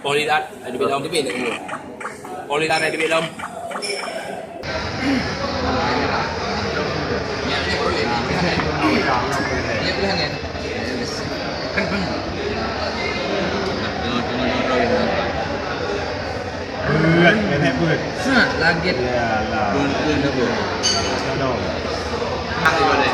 Polilat ada belum tu bila semua. Polilat ada belum. Dia boleh kan? Kan bang. Berat, berat berat. Sangat lagi. Ya lah. Belum dah bu. No. Tak boleh.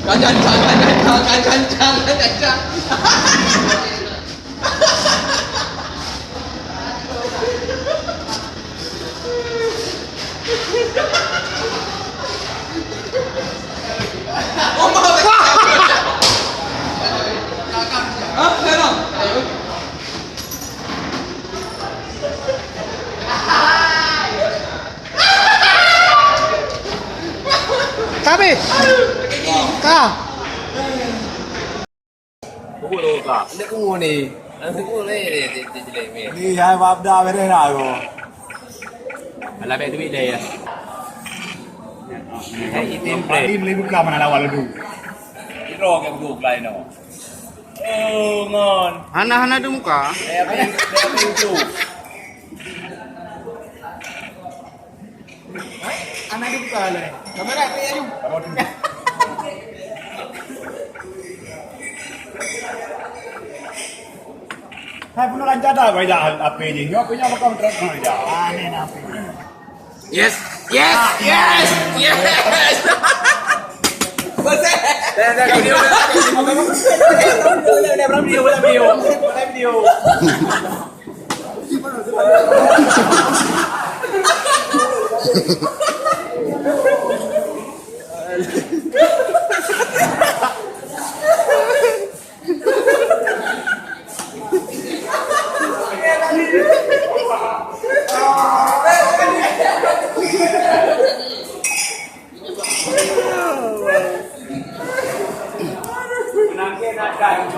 Kancang. Tapi, kah? Pukul tu kak. Dia kumur ni. Pukul ni jelek ni. Ni hai bab dah beres dah aku. Alah baik duit dia ya. Hai itim pre. Ini beli buka mana lawan lu. Iro ke buku lain no. Oh ngon. Hana di muka. Dia apa itu? Anak dia buka lah. Kamera apa ya lu? Hai punya lancar dah kau dah apa ni? Kau punya apa kau terus kau dah? Aneh apa? Yes. Betul. Dah video. Menangkan akan.